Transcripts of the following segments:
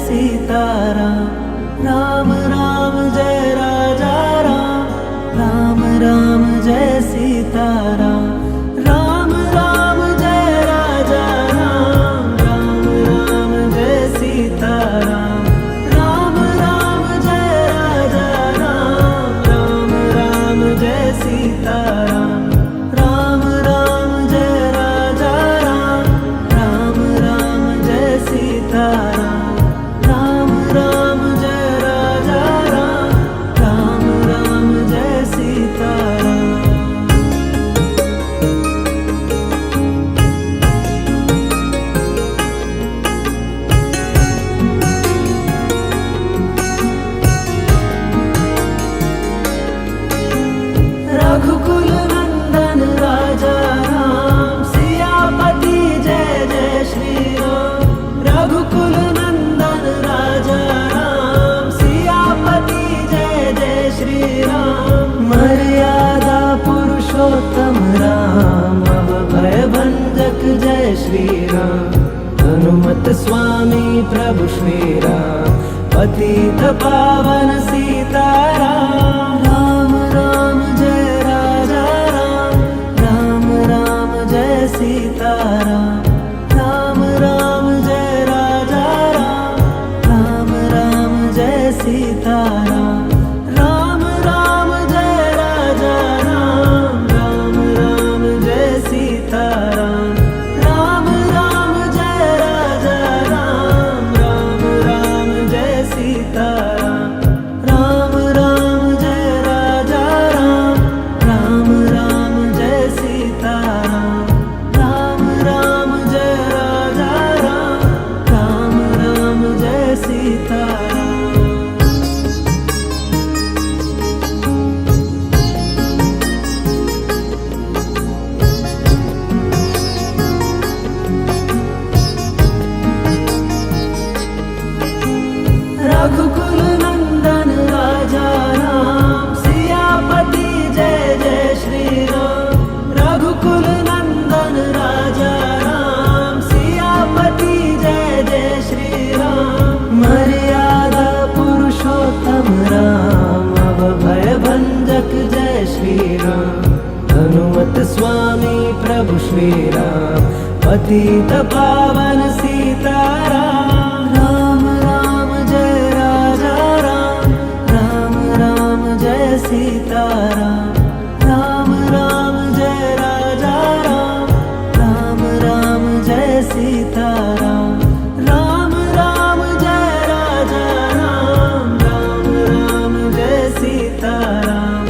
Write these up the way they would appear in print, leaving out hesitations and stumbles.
सीताराम। राम राम जय राजा राम, राम राम जय सीताराम। राम राम जय राजा राम, राम राम जय सीताराम। राम राम जय राजा राम, राम राम जय सीताराम। राम राम जय राजा राम, राम राम जय सीताराम। राम राम जय राजा राम, राम राम जय सीताराम। रघुकुल नंदन राजा राम, सियापति जय जय श्री राम। रघुकुल नंदन राजा राम, सियापति जय जय श्री राम। मर्यादा पुरुषोत्तम राम, अभय भंजक जय श्री राम। हनुमत स्वामी प्रभु श्री राम, पतित पावन सीताराम। राम राम जय राजा राम, राम राम जय सीताराम। राम राम जय राजा राम, राम राम जय सीताराम। राम राम जय राजा राम, राम राम जय सीताराम। राम राम जय राजा राम, राम राम जय सीताराम। राम राम जय राजा राम, राम राम जय सीताराम। राम राम जय राजा राम, राम राम जय सीताराम। रघुकुल नंदन राजा राम, सियापति जय जय श्री राम। रघुकुल नंदन राजा राम, सियापति जय जय श्री राम। मर्यादा पुरुषोत्तम राम, अभय भंजक जय श्री राम। हनुमत स्वामी प्रभु श्री राम, पतित पावन सीताराम। राम राम जय राजा राम, राम राम जय सीताराम। राम राम जय राजा राम, राम राम जय सीताराम। राम राम जय राजा राम, राम राम जय सीताराम।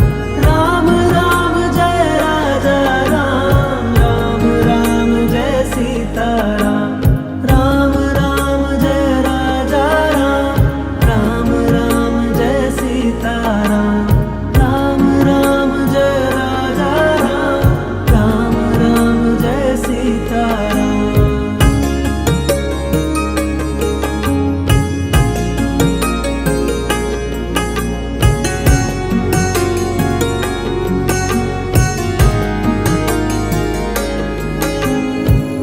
राम राम जय राजा राम, राम राम जय सीताराम। राम राम जय राजा राम, राम राम जय सीताराम। राम राम जय राजा राम, राम राम जय सीताराम।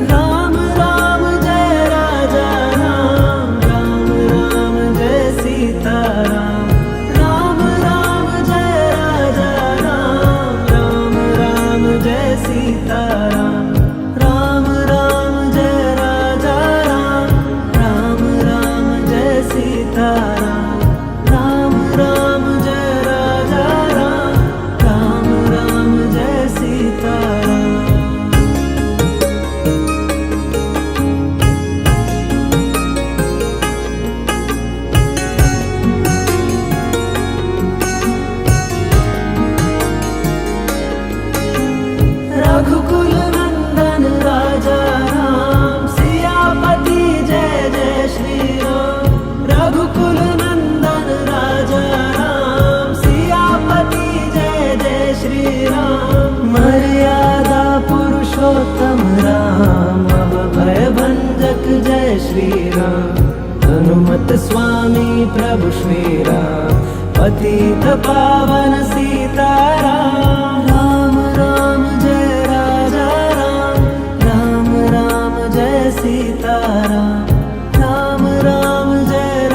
राम राम जय राजा राम, राम राम जय सीताराम। राम राम जय राजा राम, राम राम जय सीताराम। राम राम जय राजा राम, राम राम जय सीताराम। राम राम जय राजा राम, राम राम जय सीताराम। रघुकुल नंदन राजा राम, सियापति जय जय श्री राम। रघुकुल नंदन राजा राम, सियापति जय जय श्री राम। मर्यादा पुरुषोत्तम राम, अभय भंजक जय श्री राम। हनुमत स्वामी प्रभु श्री राम, पतित पावन सीताराम। राम राम जय राजा राम, राम राम जय सीताराम। राम राम जय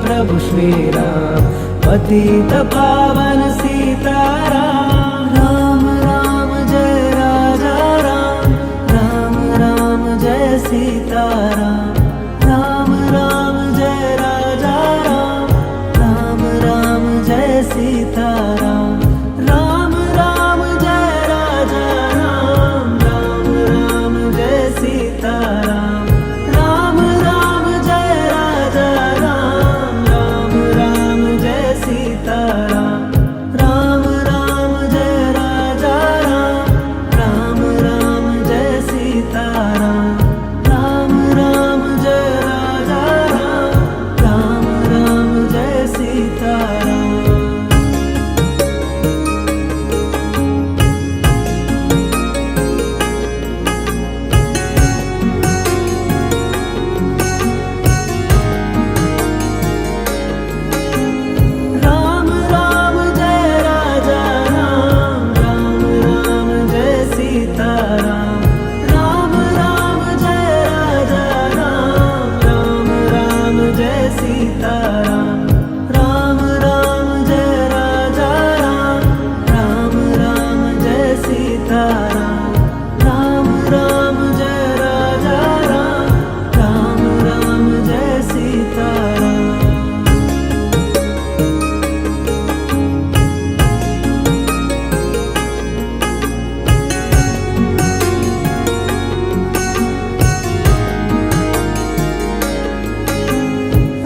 प्रभु श्रीराम पतित पावन सीताराम। राम राम जय राजा राम, राम राम जय सीताराम। राम राम जय राजा राम, राम राम जय सीताराम। राम राम जय राजा राम, राम राम जय सीताराम। राम राम जय राजा राम, राम राम जय सीताराम। राम राम जय राजा राम, राम राम जय सीताराम। राम राम जय राजा राम, राम राम जय सीताराम। राम राम जय राजा राम, राम राम जय सीताराम। राम राम जय राजा राम, राम राम जय सीताराम। राम राम जय राजा राम, राम राम जय सीताराम। राम राम जय राजा राम, राम राम जय सीताराम।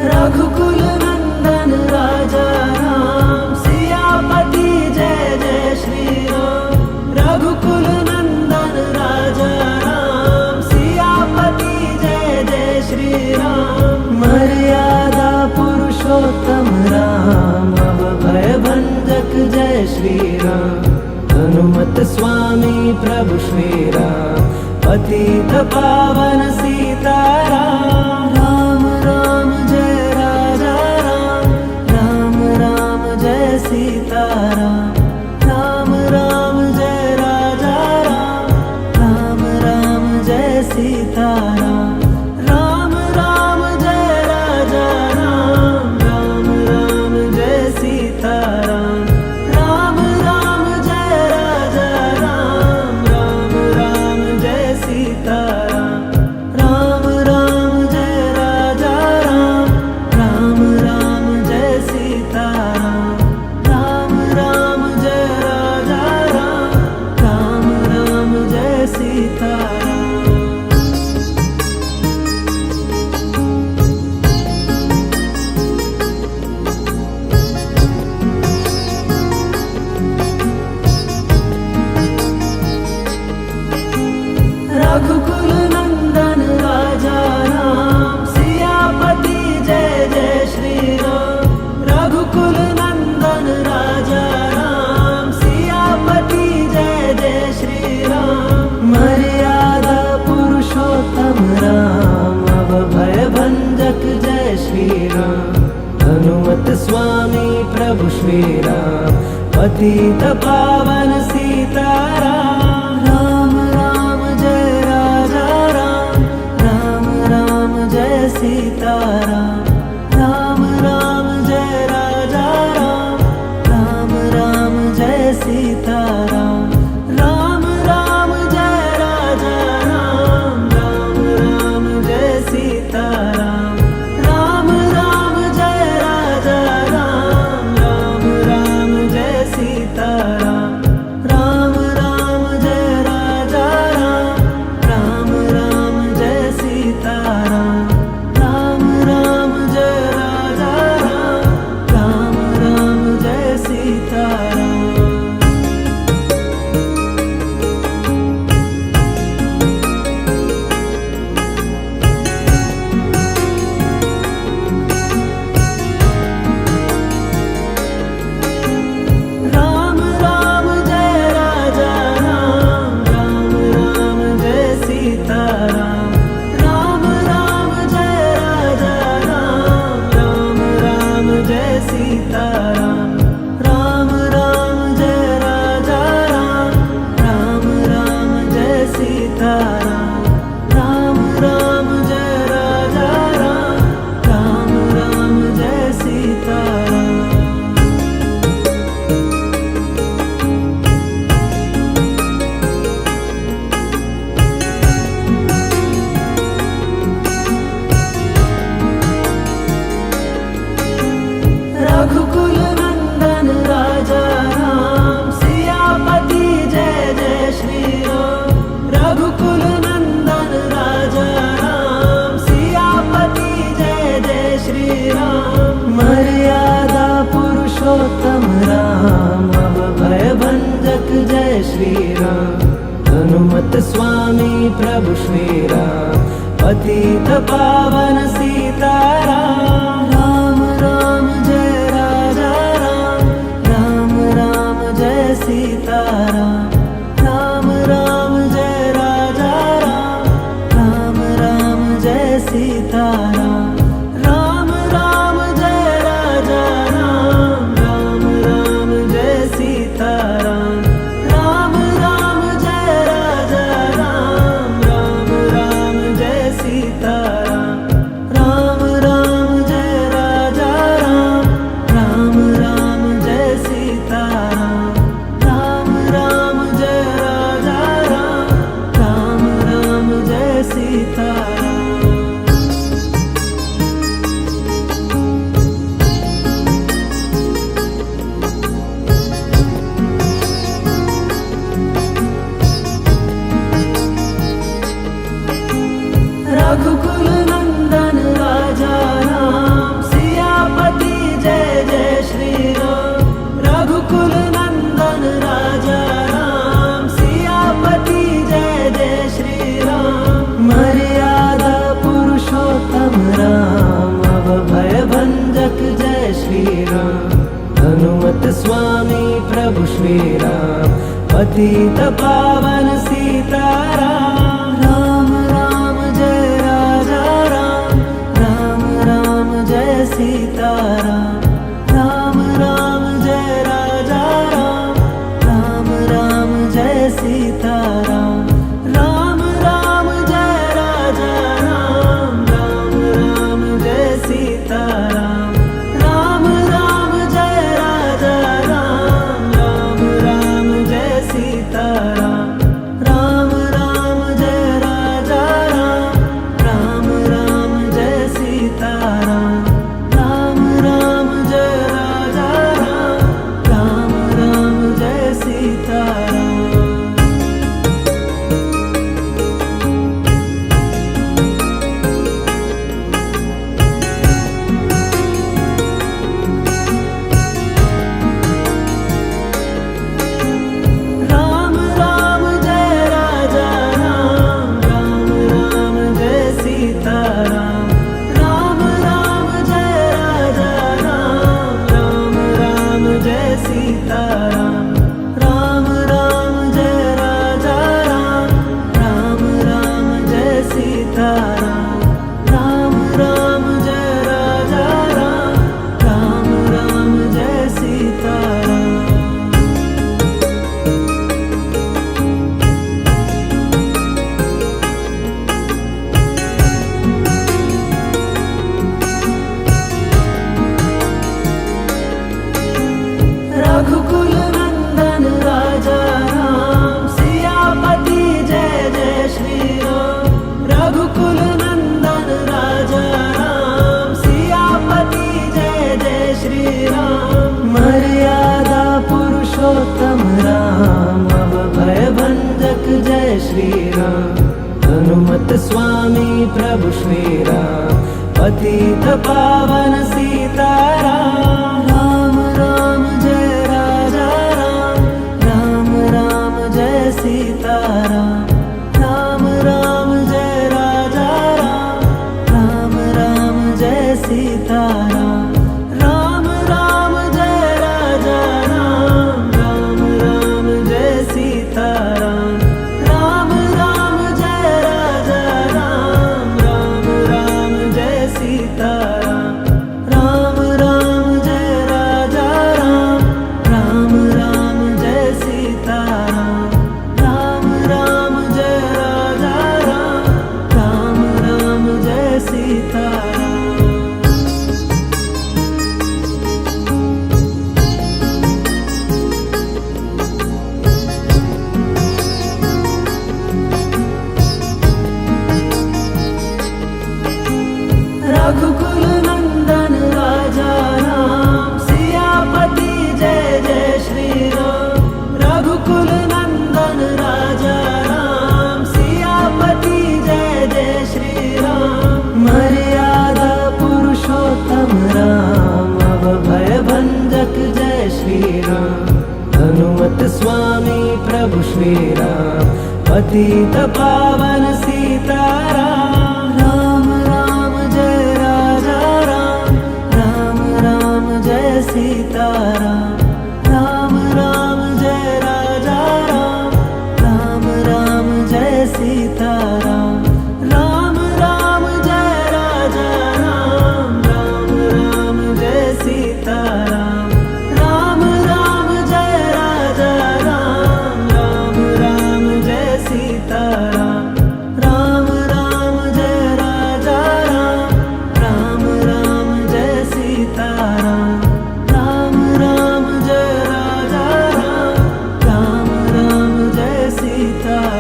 रघुकुल नंदन राजा राम, सियापति जय जय श्री राम। रघुकुल नंदन राजा राम, सियापति जय जय श्री राम। मर्यादा पुरुषोत्तम राम, अभय भंजक जय श्री राम। हनुमत स्वामी प्रभु श्री राम पतित पावन सीताराम। राम राम जय राजा राम, राम राम जय सीताराम। राम राम जय राजा राम, राम राम जय सीताराम। राम राम जय राजा राम, राम राम जय सीताराम। राम राम जय राजा राम, राम राम जय सीताराम। राम राम जय राजा राम, राम राम जय सीताराम। राम राम जय राजा राम, राम राम जय सीताराम। रघुकुल नंदन राजा राम, सियापति जय जय श्री राम। रघुकुल नंदन राजा राम, सियापति जय जय श्री राम। मर्यादा पुरुषोत्तम राम, अभय भंजक जय श्री राम। हनुमत स्वामी प्रभु श्री राम पतित पावन सीताराम। राम राम जय राजा राम, राम राम जय सीताराम। राम राम जय राजा राम, राम राम जय सीताराम। राम राम जय राजा राम, राम राम जय सीताराम। राम राम जय राजा राम, राम राम जय सीताराम। राम राम प्रभु श्री राम, पतित पावन सीताराम। राम राम जय राजा राम, राम राम जय सीताराम। राम राम जय राजा राम, राम राम जय सीताराम। राम राम जय राजा राम, राम राम जय सीताराम। राम राम जय राजा राम, राम राम जय सीताराम। राम राम जय राजा राम, राम राम जय सीताराम। राम राम जय राजा राम, राम राम जय सीताराम। रघुकुल नंदन राजा राम, सियापति जय जय श्री राम। रघुकुल नंदन राजा राम, सियापति जय जय श्री राम। मर्यादा पुरुषोत्तम राम, अभय भंजक जय श्री राम। हनुमत स्वामी प्रभु श्री राम, पतित पावन सीताराम। राम राम जय राजा राम, राम राम जय सीताराम। राम राम जय राजा राम, राम राम जय सीताराम। राम राम जय राजा राम, राम राम जय सीताराम। राम राम जय राजा राम, राम राम जय सीताराम। राम राम जय राजा राम, राम राम जय सीताराम। राम राम जय राजा राम, राम राम जय सीताराम। राम राम जय राजा राम, राम राम जय सीताराम। राम राम जय राजा राम, राम राम जय सीताराम। राम राम जय राजा राम, राम राम जय सीताराम। राम राम जय राजा राम, राम राम जय सीताराम। रघुकुल नंदन राजा राम, सियापति जय जय श्री राम। रघुकुल नंदन राजा राम, सियापति जय जय श्री राम। मर्यादा पुरुषोत्तम राम, अभय भंजक जय श्री राम। हनुमत स्वामी प्रभु श्री राम, पतित पावन सीताराम। राम राम जय राजा राम, राम राम जय सीताराम। राम राम जय राजा राम, राम राम जय सीताराम। राम राम जय राजा राम, राम राम जय सीताराम। राम राम जय राजा राम, राम राम जय सीताराम। राम राम जय राजा राम, राम राम जय सीताराम। राम राम जय राजा राम, राम राम जय सीताराम। रघुकुल नंदन राजा राम, सियापति जय जय श्री राम। रघुकुल नंदन राजा राम, सियापति जय जय श्री राम। मर्यादा पुरुषोत्तम राम, अभय भंजक जय श्री राम। हनुमत स्वामी प्रभु श्री राम, पतित पावन सीताराम राम राम जय राजा राम राम राम जय सीताराम राम राम जय राजा राम राम राम जय सीताराम राम राम जय राजा राम राम राम जय सीताराम राम राम जय राजा राम राम राम जय सीताराम राम राम जय राजा राम राम राम जय सीताराम राम राम जय राजा राम राम राम जय सीताराम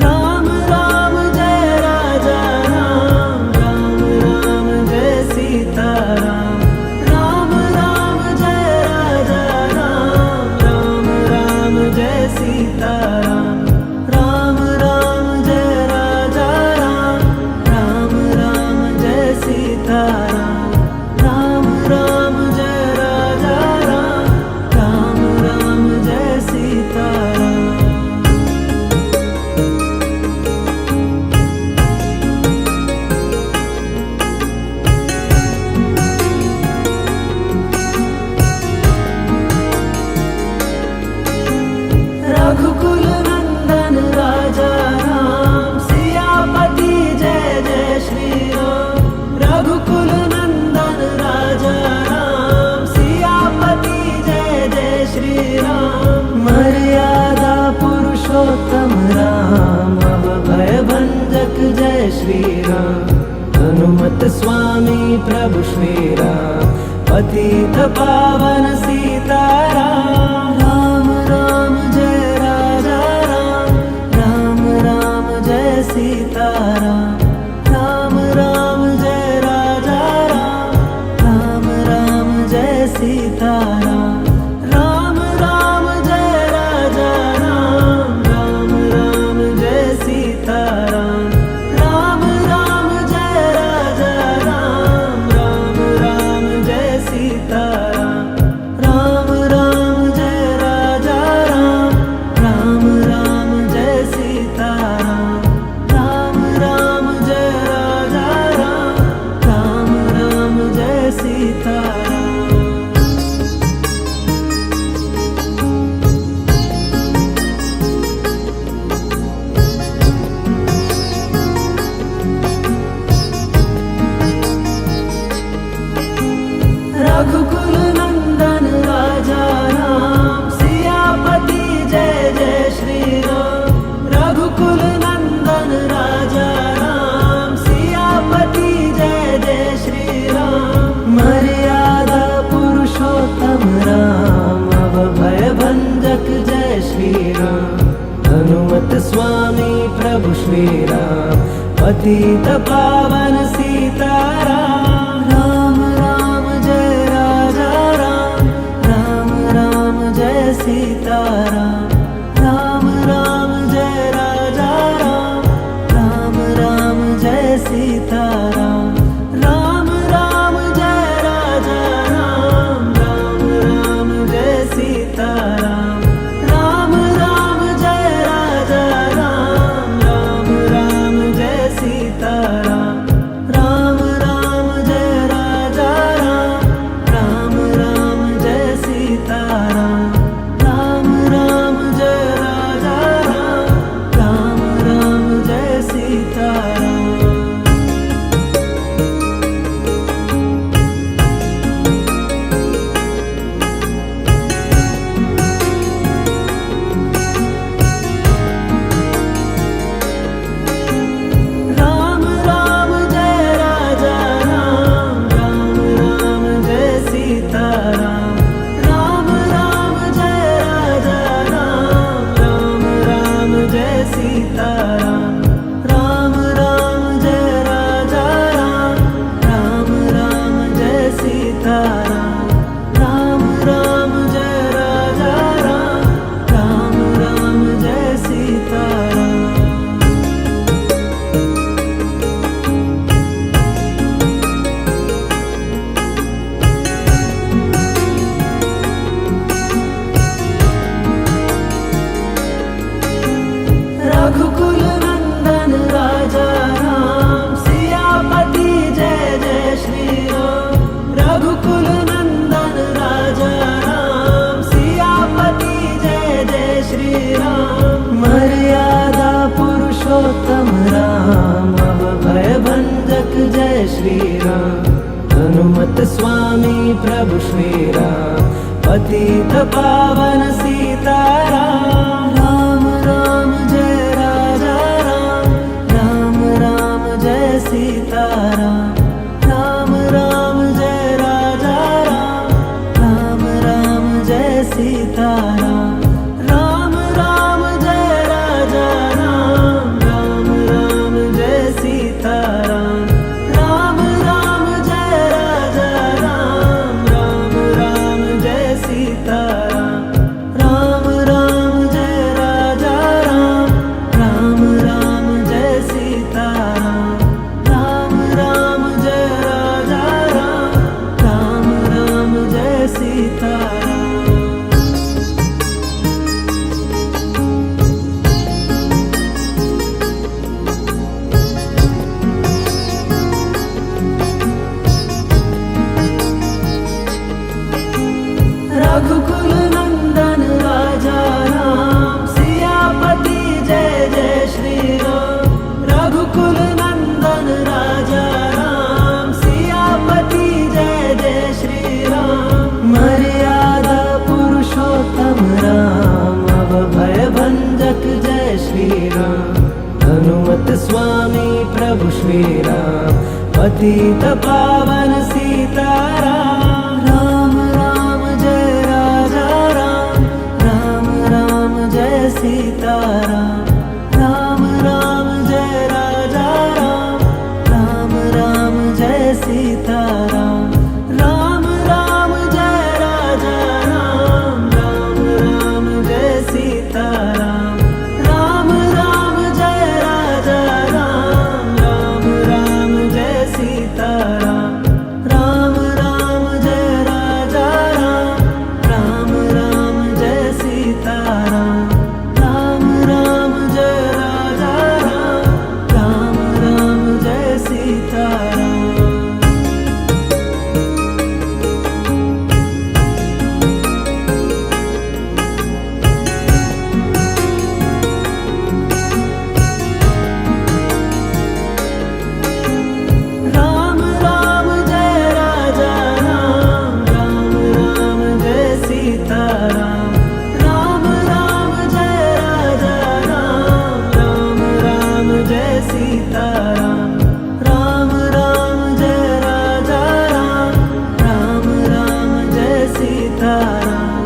राम राम जय राजा राम राम राम जय सीताराम राम राम जय राजा राम राम राम जय सीताराम राम राम जय राजा राम राम राम जय सीताराम राम राम जय राजा राम राम राम जय सीताराम रघुकुल नंदन राजा राम सियापति जय जय श्री राम रघुकुल नंदन राजा राम सियापति जय जय श्री राम मर्यादा पुरुषोत्तम राम भय भंजक जय श्री राम हनुमत स्वामी प्रभु श्री राम पतित पावन सीताराम राम राम जय राजा राम राम राम जय सीताराम राम राम जय राजा राम राम राम जय सीताराम राम राम जय राजा राम राम राम जय सीताराम राम राम जय राजा राम राम राम जय सीताराम राम राम जय राजा राम राम राम जय सीताराम राम राम जय राजा राम राम राम जय सीताराम रघुकुल नंदन राजा राम सियापति जय जय श्री राम रघुकुल नंदन राजा राम सियापति जय जय श्री राम मर्यादा पुरुषोत्तम राम भय भंजक जय श्री राम हनुमत स्वामी प्रभु श्री राम पतित पावन सीताराम राम राम जय राजा राम राम राम जय सीताराम राम राम जय राजा राम राम राम जय सीताराम राम राम जय राजा राम राम राम जय सीताराम राम राम जय राजा राम राम राम जय सीताराम राम राम श्रीराम हनुमत स्वामी प्रभु श्रीराम पतित पावन सीताराम राम राम जय राजा राम राम राम जय सीताराम राम राम जय राजा राम राम राम जय सीताराम राम राम जय राजा राम राम राम जय सीताराम राम राम जय राजा राम राम राम जय सीताराम राम राम जय राजा राम राम राम जय सीताराम राम राम जय राजा राम राम राम जय सीताराम रघुकुल नंदन राजा राम सियापति जय जय श्री राम रघुकुल नंदन राजा राम सियापति जय जय श्री राम मर्यादा पुरुषोत्तम राम अभय भंजक जय श्री राम हनुमत स्वामी प्रभु श्री राम पतित पावन सीताराम राम राम जय राजा राम राम राम जय सीताराम राम राम जय राजा राम राम राम जय सीताराम राम राम जय राजा राम राम राम जय सीताराम राम राम जय राजा राम राम राम जय सीताराम राम राम जय राजा राम राम राम जय सीताराम राम राम जय राजा राम राम राम जय सीताराम राम राम जय राजा राम राम राम जय सीताराम राम राम जय राजा राम राम राम जय सीताराम राम राम जय राजा राम राम राम जय सीताराम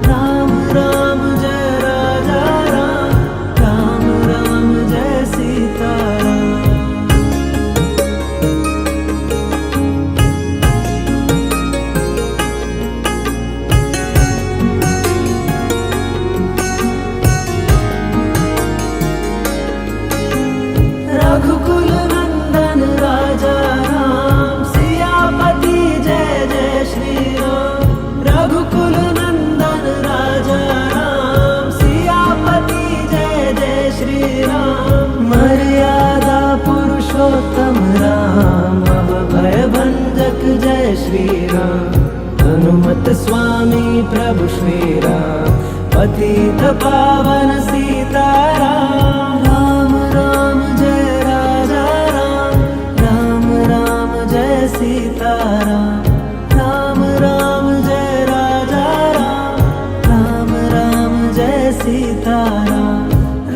राम राम जय राजा राम राम राम जय सीताराम रघुकुल नंदन राजा राम सियापति जय जय श्री राम रघुकुल नंदन राजा राम सियापति जय जय श्री राम मर्यादा पुरुषोत्तम राम अभय भंजक जय श्री राम हनुमत स्वामी प्रभु श्री राम पतित पावन सीताराम राम राम जय राजा राम राम राम जय सीताराम राम राम जय राजा राम राम राम जय सीताराम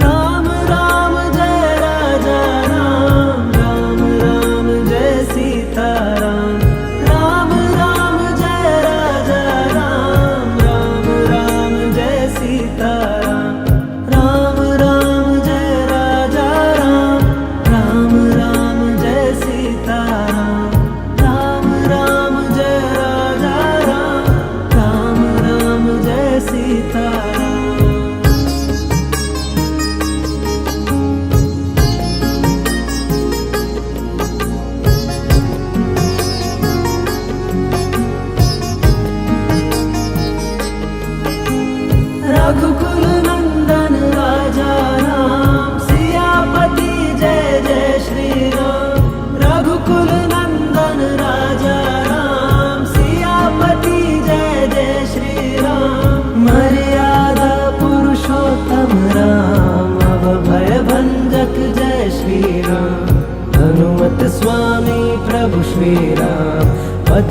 राम राम जय राजा राम राम राम जय सीताराम राम राम जय राजा राम राम राम जय सीताराम राम राम जय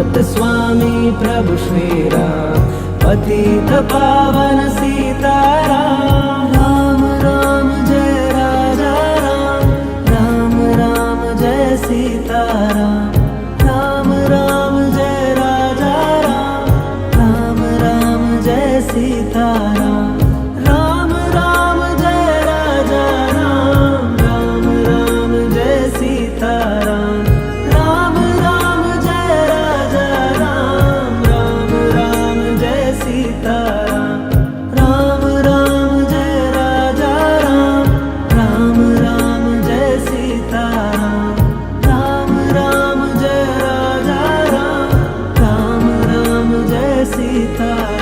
हनुमत स्वामी प्रभु श्री राम, पतित पावन सीताराम। राम राम जय राजा राम, राम राम जय सीताराम। राम राम जय राजा राम, राम राम जय सीताराम। राम राम जय राजा राम, राम राम जय सीताराम। राम राम जय राजा राम, राम राम जय सीताराम। राम राम जय राजा राम, राम राम जय सीताराम। राम राम जय राजा राम, राम राम जय सीताराम।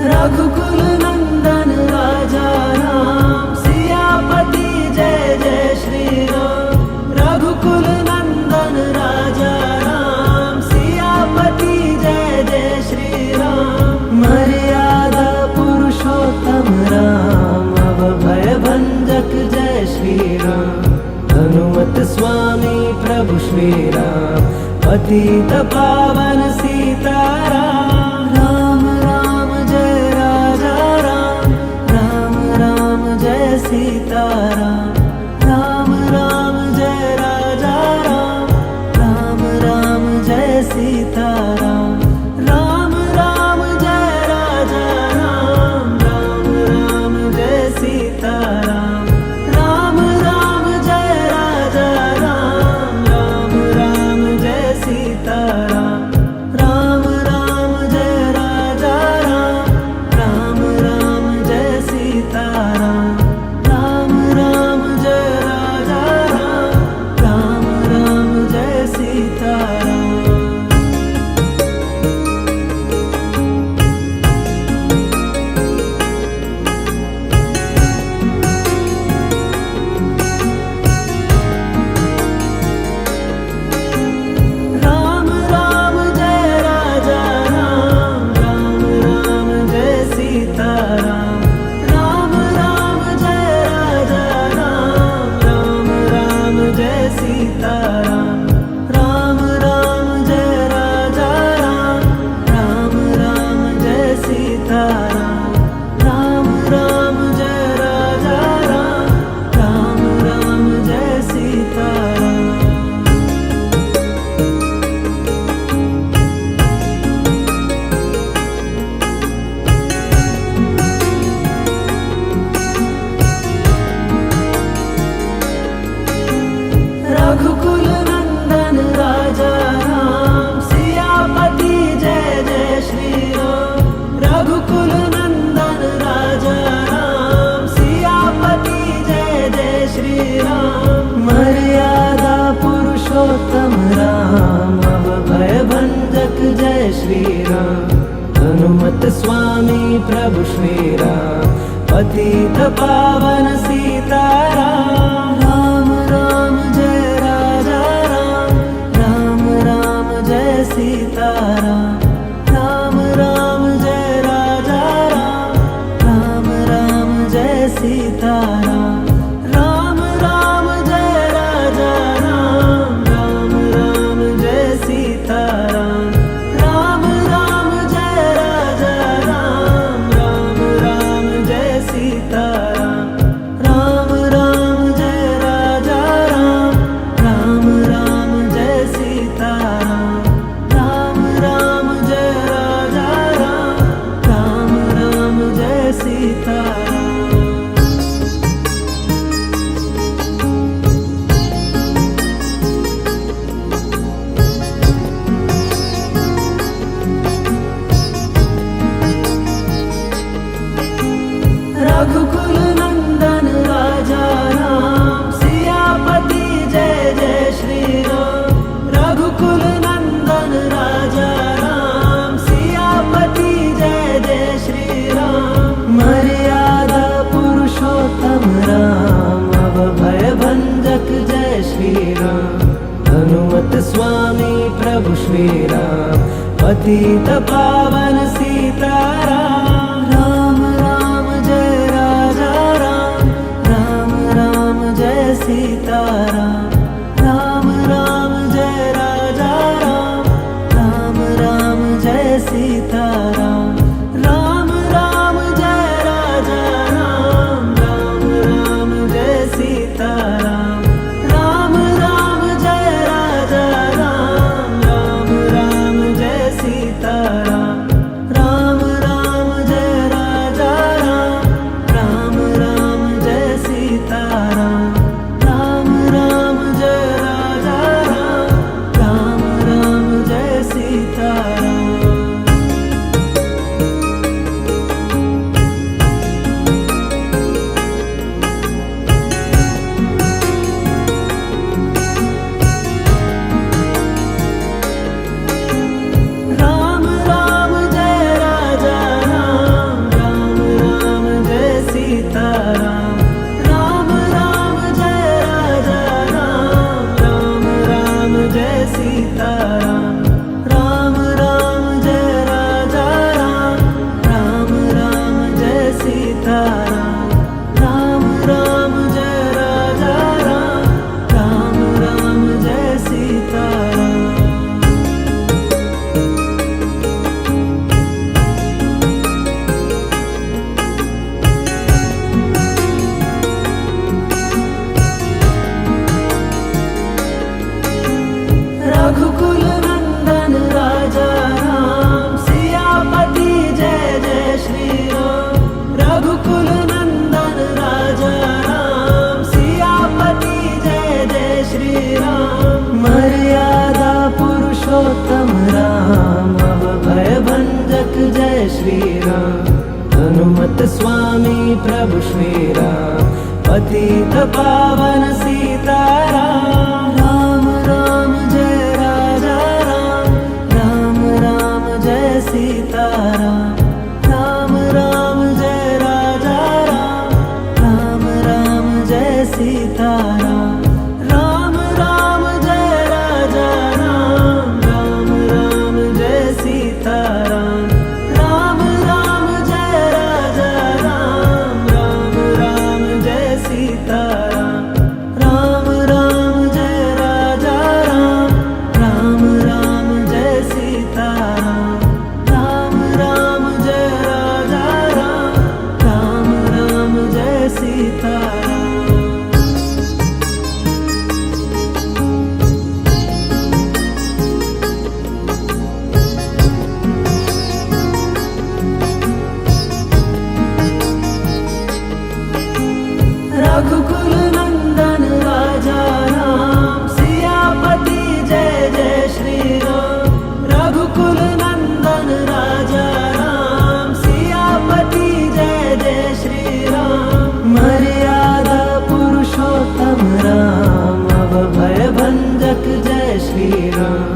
रघुकुल नंदन राजा राम, सियापति जय जय श्री राम। रघुकुल नंदन राजा राम, सियापति जय जय श्री राम। मर्यादा पुरुषोत्तम राम, अभय भंजक जय श्री राम। हनुमत स्वामी प्रभु श्री राम, पतित पावन सीताराम। राम राम जय राजा राम, राम राम जय सीताराम। राम राम जय राजा राम, राम राम जय सीताराम। राम राम जय राजा राम, राम राम जय सीताराम। राम राम जय राजा राम, राम राम जय सीताराम। राम राम जय राजा राम, राम राम जय सीताराम। राम राम जय राजा राम, राम राम जय सीताराम। राम राम जय राजा राम, राम राम जय सीताराम। राम राम जय राजा राम, राम राम जय सीताराम। राम राम जय राजा राम, राम राम जय सीताराम। राम राम जय राजा राम, राम राम जय सीताराम। रघुकुल नंदन राजा राम, सियापति जय जय श्री राम। रघुकुल नंदन राजा राम, सियापति जय जय श्री राम। मर्यादा पुरुषोत्तम राम, अभय भंजक जय श्री राम। हनुमत स्वामी प्रभु श्री राम, पतित पावन सीताराम। राम राम जय राजा राम, राम राम जय सीताराम। राम राम जय राजा राम, राम राम जय सीताराम। राम राम जय राजा राम, राम राम जय सीताराम। राम राम जय राजा राम, राम राम जय सीताराम। राम राम जय राजा राम, राम राम जय सीताराम। राम राम जय राजा राम, राम राम जय सीताराम। रघुकुल नंदन राजा राम, सियापति जय जय श्री राम। रघुकुल नंदन राजा राम, सियापति जय जय श्री राम। मर्यादा पुरुषोत्तम राम, अभय भंजक जय श्री राम। हनुमत स्वामी प्रभु श्री राम, पतित पावन सीताराम। राम राम जय राजा राम, राम राम जय सीताराम। राम राम जय राजा राम, राम राम जय सीताराम। राम राम जय राजा राम, राम राम जय सीताराम। राम राम जय राजा राम, राम राम जय सीताराम। राम राम जय राजा राम, राम राम जय सीताराम। राम राम जय राजा राम, राम राम जय सीताराम। राम राम जय राजा राम, राम राम जय सीताराम। राम राम जय राजा राम, राम राम जय सीताराम। राम राम जय राजा राम, राम राम जय सीताराम। राम राम जय राजा राम, राम राम जय सीताराम। रघुकुल नंदन राजा राम, सियापति जय जय श्री राम। रघुकुल नंदन राजा राम, सियापति जय जय श्री राम। मर्यादा पुरुषोत्तम राम, अभय भंजक जय श्री राम। हनुमत स्वामी प्रभु श्री राम, पतित पावन सीताराम। राम राम जय राजा राम, राम राम जय सीताराम। राम राम जय राजा राम, राम राम जय सीताराम। राम राम जय राजा राम, राम राम जय सीताराम। राम राम जय राजा राम, राम राम जय सीताराम। राम राम जय राजा राम, राम राम जय सीताराम। राम राम जय राजा राम, राम राम जय सीताराम। रघुकुल नंदन राजा राम, सियापति जय जय श्री राम। रघुकुल नंदन राजा राम, सियापति जय जय श्री राम। मर्यादा पुरुषोत्तम राम, अभय भंजक जय श्री राम।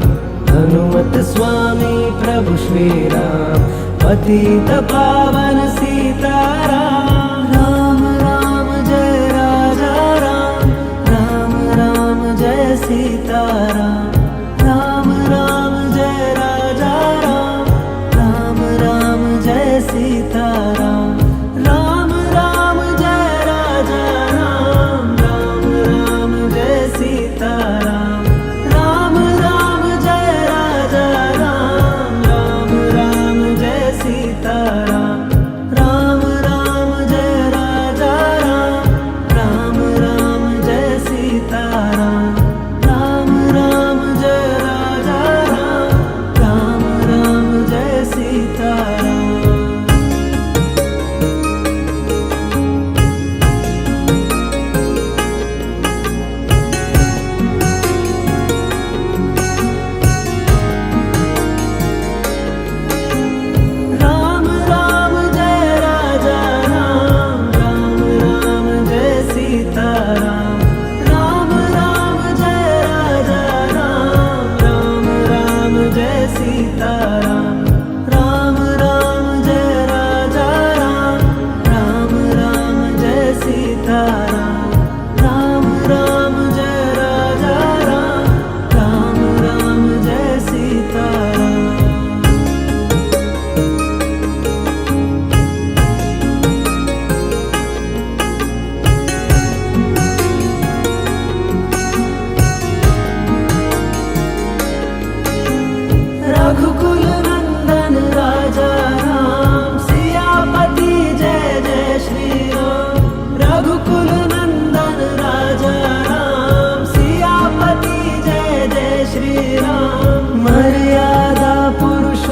हनुमत स्वामी प्रभु श्री राम, पतित पावन सीताराम। राम राम जय राजा राम, राम राम जय सीताराम। राम राम जय राजा राम, राम राम जय सीताराम। राम राम जय राजा राम, राम राम जय सीताराम। राम राम जय राजा राम, राम राम जय सीताराम। राम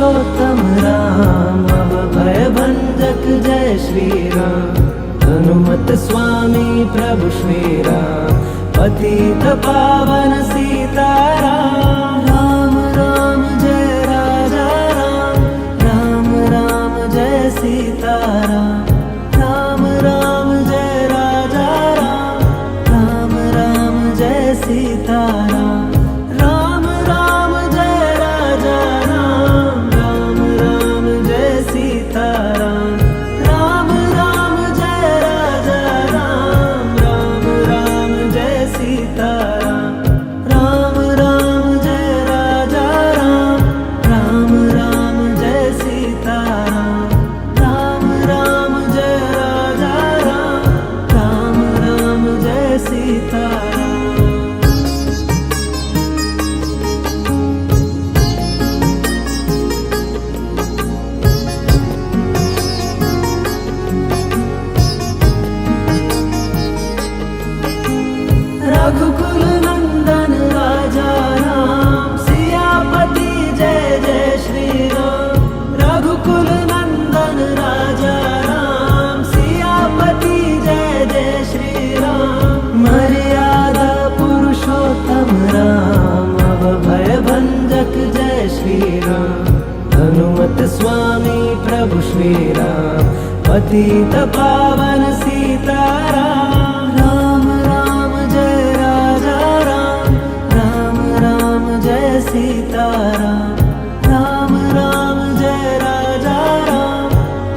पुरुषोत्तम राम अभय भंजक जय श्री राम। हनुमत स्वामी प्रभु श्री राम पतित पावन सीताराम। राम राम जय राजा राम, राम राम जय सीताराम। राम राम जय राजा राम, राम राम जय सीताराम। राम राम जय राजा राम, राम राम जय सीताराम। राम राम जय राजा राम, राम राम जय सीताराम। राम राम जय राजा राम, राम राम जय सीताराम। राम राम जय राजा राम, राम राम जय सीताराम। रघुकुल नंदन राजा राम, सियापति जय जय श्री राम। रघुकुल नंदन राजा राम, सियापति जय जय श्री राम। मर्यादा पुरुषोत्तम राम अभय भंजक जय श्री राम। हनुमत स्वामी प्रभु श्री राम पतित पावन सीताराम। राम राम जय राजा राम, राम राम जय सीताराम। राम राम जय राजा राम,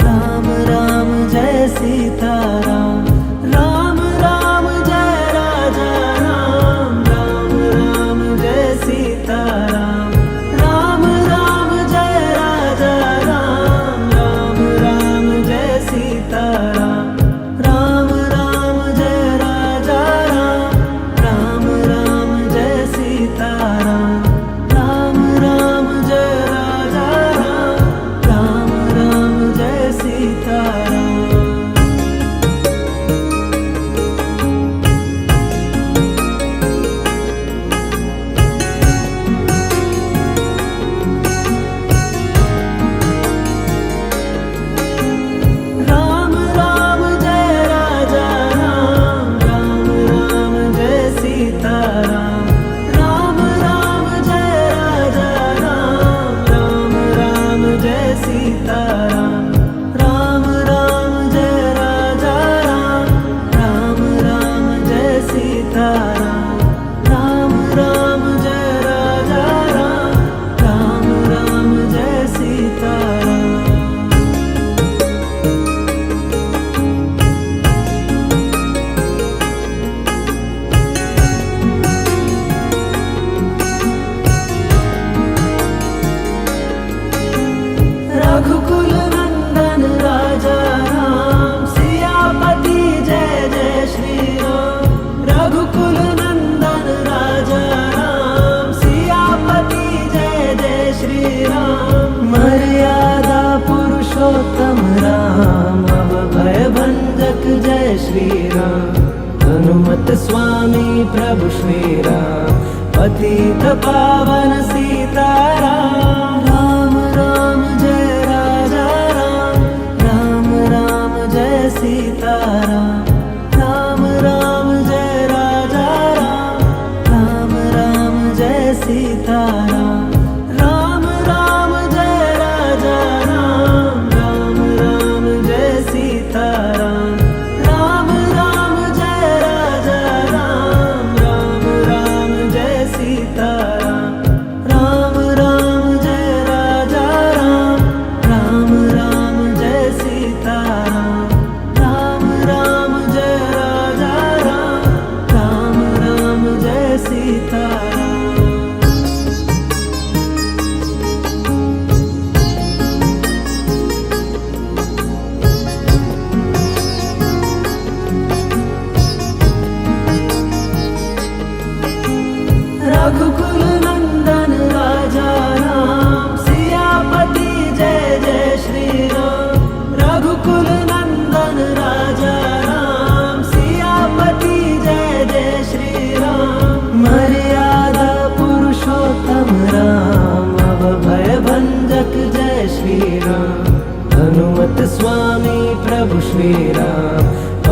राम राम जय सीताराम। राम राम जय राजा राम, राम राम जय सीताराम। राम राम जय राजा राम, राम राम जय सीताराम। राम राम जय राजा राम, राम राम जय सीताराम। राम राम जय राजा राम, राम राम जय सीताराम। राम राम जय राजा राम, राम राम जय सीताराम। राम राम जय राजा राम, राम राम जय सीताराम। राम राम जय राजा राम, राम राम जय सीताराम। राम राम जय राजा राम, राम राम जय सीताराम। रघुकुल नंदन राजा राम, सियापति जय जय श्री राम। रघुकुल नंदन राजा राम, सियापति जय जय श्री राम। मर्यादा पुरुषोत्तम राम अभय भंजक जय श्री राम। हनुमत स्वामी प्रभु श्री राम पतित पावन सीताराम। राम राम जय राजा राम, राम राम जय सीताराम। राम राम जय राजा राम, राम राम जय सीताराम। राम राम जय राजा राम, राम राम जय सीताराम। राम राम जय राजा राम, राम राम जय सीताराम। राम राम जय राजा राम, राम राम जय सीताराम। राम राम जय राजा राम, राम राम जय सीताराम।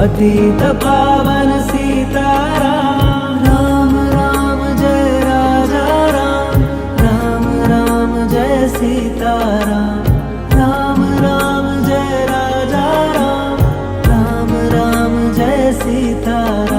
पतित पावन सीताराम। राम राम जय राजा राम, राम राम जय सीताराम। राम राम जय राजा राम, राम राम जय सीताराम।